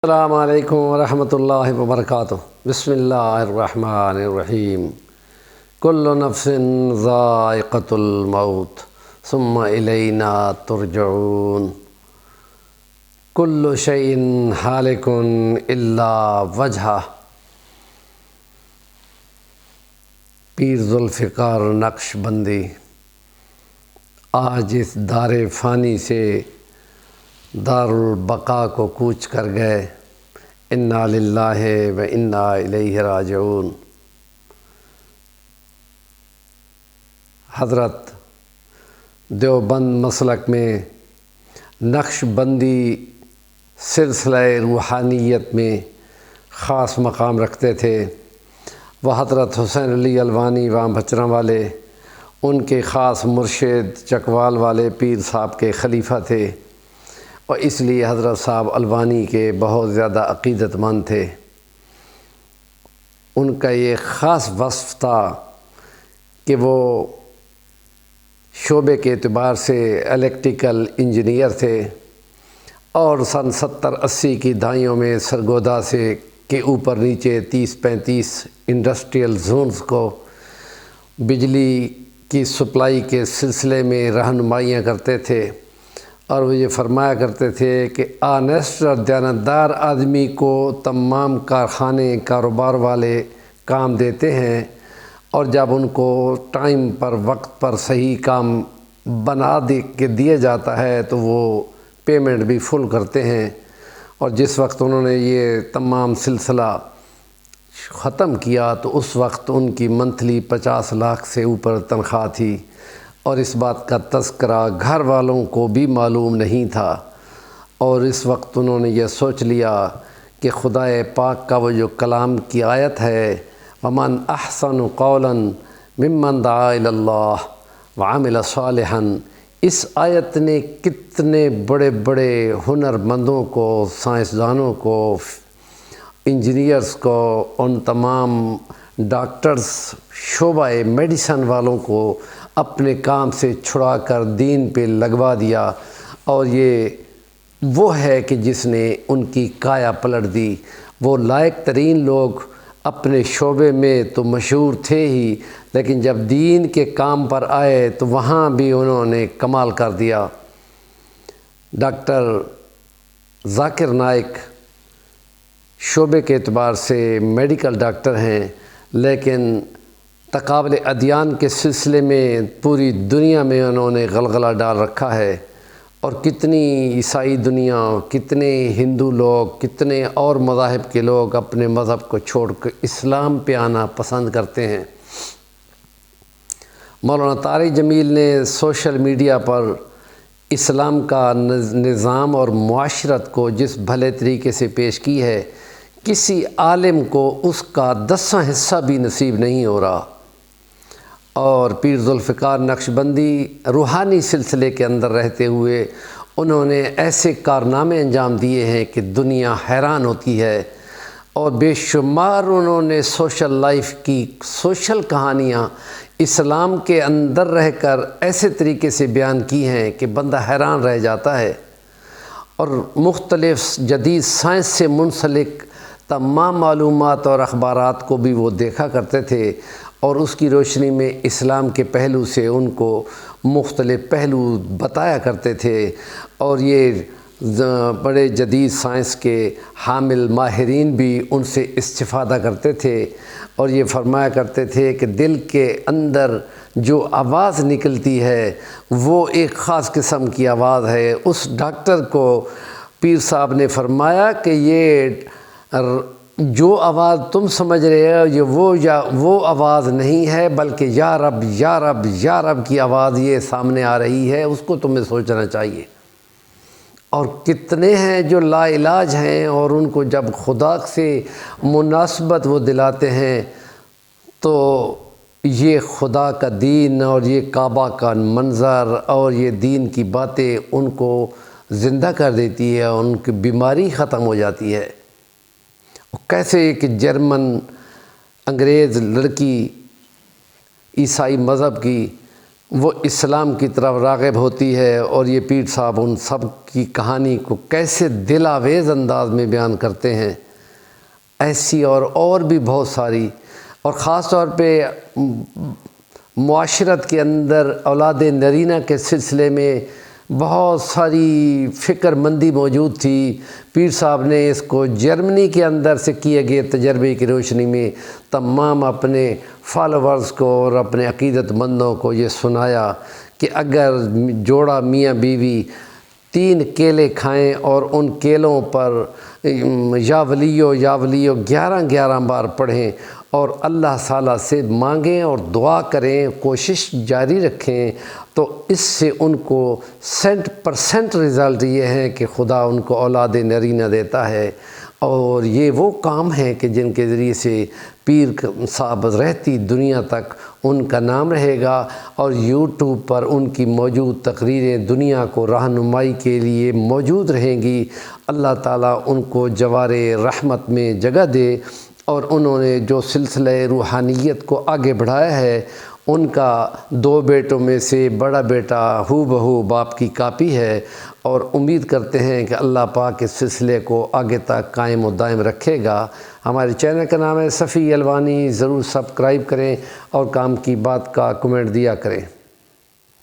السلام علیکم ورحمۃ اللہ وبرکاتہ۔ بسم اللہ الرحمن الرحیم۔ کل نفس ذائقۃ الموت ثم الینا ترجعون۔ کل شیء ہالک الا وجہہ۔ پیر ذوالفقار نقشبندی آج اس دار فانی سے دار البقاء کو کوچ کر گئے۔ انا للہ و انا الیہ راجعون۔ حضرت دیوبند مسلک میں نقشبندی سلسلہ روحانیت میں خاص مقام رکھتے تھے۔ وہ حضرت حسین علی الوانی وہاں بچراں والے ان کے خاص مرشد چکوال والے پیر صاحب کے خلیفہ تھے، اور اس لیے حضرت صاحب الوانی کے بہت زیادہ عقیدت مند تھے۔ ان کا یہ خاص وصف تھا کہ وہ شعبے کے اعتبار سے الیکٹریکل انجینئر تھے، اور سن 70-80 کی دہائیوں میں سرگودا سے کے اوپر نیچے 30-35 انڈسٹریل زونز کو بجلی کی سپلائی کے سلسلے میں رہنمائیاں کرتے تھے، اور وہ یہ فرمایا کرتے تھے کہ آنیسٹ اور دیانتدار آدمی کو تمام کارخانے کاروبار والے کام دیتے ہیں، اور جب ان کو ٹائم پر وقت پر صحیح کام بنا کے دیا جاتا ہے تو وہ پیمنٹ بھی فل کرتے ہیں۔ اور جس وقت انہوں نے یہ تمام سلسلہ ختم کیا تو اس وقت ان کی منتھلی 50 لاکھ سے اوپر تنخواہ تھی، اور اس بات کا تذکرہ گھر والوں کو بھی معلوم نہیں تھا۔ اور اس وقت انہوں نے یہ سوچ لیا کہ خدا پاک کا وہ جو کلام کی آیت ہے وَمَنْ أَحْسَنُ قَوْلًا مِمَّنْ دَعَا إِلَى اللَّهِ وَعَمِلَ صَالِحًا، اس آیت نے کتنے بڑے بڑے ہنرمندوں کو، سائنسدانوں کو، انجینئرز کو، ان تمام ڈاکٹرز، شعبہ میڈیسن والوں کو اپنے کام سے چھڑا کر دین پہ لگوا دیا، اور یہ وہ ہے کہ جس نے ان کی کایا پلٹ دی۔ وہ لائق ترین لوگ اپنے شعبے میں تو مشہور تھے ہی، لیکن جب دین کے کام پر آئے تو وہاں بھی انہوں نے کمال کر دیا۔ ڈاکٹر ذاکر نائک شعبے کے اعتبار سے میڈیکل ڈاکٹر ہیں، لیکن تقابل ادیان کے سلسلے میں پوری دنیا میں انہوں نے غلغلہ ڈال رکھا ہے، اور کتنی عیسائی دنیا، کتنے ہندو لوگ، کتنے اور مذاہب کے لوگ اپنے مذہب کو چھوڑ کر اسلام پہ آنا پسند کرتے ہیں۔ مولانا طارق جمیل نے سوشل میڈیا پر اسلام کا نظام اور معاشرت کو جس بھلے طریقے سے پیش کی ہے، کسی عالم کو اس کا 10واں حصہ بھی نصیب نہیں ہو رہا۔ اور پیر ذوالفقار نقشبندی روحانی سلسلے کے اندر رہتے ہوئے انہوں نے ایسے کارنامے انجام دیے ہیں کہ دنیا حیران ہوتی ہے، اور بے شمار انہوں نے سوشل لائف کی سوشل کہانیاں اسلام کے اندر رہ کر ایسے طریقے سے بیان کی ہیں کہ بندہ حیران رہ جاتا ہے۔ اور مختلف جدید سائنس سے منسلک تمام معلومات اور اخبارات کو بھی وہ دیکھا کرتے تھے، اور اس کی روشنی میں اسلام کے پہلو سے ان کو مختلف پہلو بتایا کرتے تھے، اور یہ بڑے جدید سائنس کے حامل ماہرین بھی ان سے استفادہ کرتے تھے، اور یہ فرمایا کرتے تھے کہ دل کے اندر جو آواز نکلتی ہے وہ ایک خاص قسم کی آواز ہے۔ اس ڈاکٹر کو پیر صاحب نے فرمایا کہ یہ جو آواز تم سمجھ رہے ہو یہ وہ آواز نہیں ہے، بلکہ یا رب یا رب یا رب کی آواز یہ سامنے آ رہی ہے، اس کو تمہیں سوچنا چاہیے۔ اور کتنے ہیں جو لا علاج ہیں، اور ان کو جب خدا سے مناسبت وہ دلاتے ہیں تو یہ خدا کا دین اور یہ کعبہ کا منظر اور یہ دین کی باتیں ان کو زندہ کر دیتی ہے، اور ان کی بیماری ختم ہو جاتی ہے۔ کیسے ایک جرمن انگریز لڑکی عیسائی مذہب کی، وہ اسلام کی طرف راغب ہوتی ہے، اور یہ پیر صاحب ان سب کی کہانی کو کیسے دل آویز انداز میں بیان کرتے ہیں۔ ایسی اور بھی بہت ساری، اور خاص طور پہ معاشرت کے اندر اولاد نرینہ کے سلسلے میں بہت ساری فکر مندی موجود تھی۔ پیر صاحب نے اس کو جرمنی کے اندر سے کیے گئے تجربے کی روشنی میں تمام اپنے فالوورز کو اور اپنے عقیدت مندوں کو یہ سنایا کہ اگر جوڑا میاں بیوی 3 کیلے کھائیں اور ان کیلوں پر یا ولیو 11 بار پڑھیں اور اللہ تعالیٰ سے مانگیں اور دعا کریں، کوشش جاری رکھیں، تو اس سے ان کو 100% رزلٹ یہ ہے کہ خدا ان کو اولاد نرینہ دیتا ہے۔ اور یہ وہ کام ہیں کہ جن کے ذریعے سے پیر صاحب رہتی دنیا تک ان کا نام رہے گا، اور یوٹیوب پر ان کی موجود تقریریں دنیا کو رہنمائی کے لیے موجود رہیں گی۔ اللہ تعالیٰ ان کو جوار رحمت میں جگہ دے، اور انہوں نے جو سلسلہ روحانیت کو آگے بڑھایا ہے، ان کا 2 بیٹوں میں سے بڑا بیٹا ہو بہو باپ کی کاپی ہے، اور امید کرتے ہیں کہ اللہ پاک اس سلسلے کو آگے تک قائم و دائم رکھے گا۔ ہمارے چینل کا نام ہے صفی الوانی، ضرور سبسکرائب کریں اور کام کی بات کا کمنٹ دیا کریں۔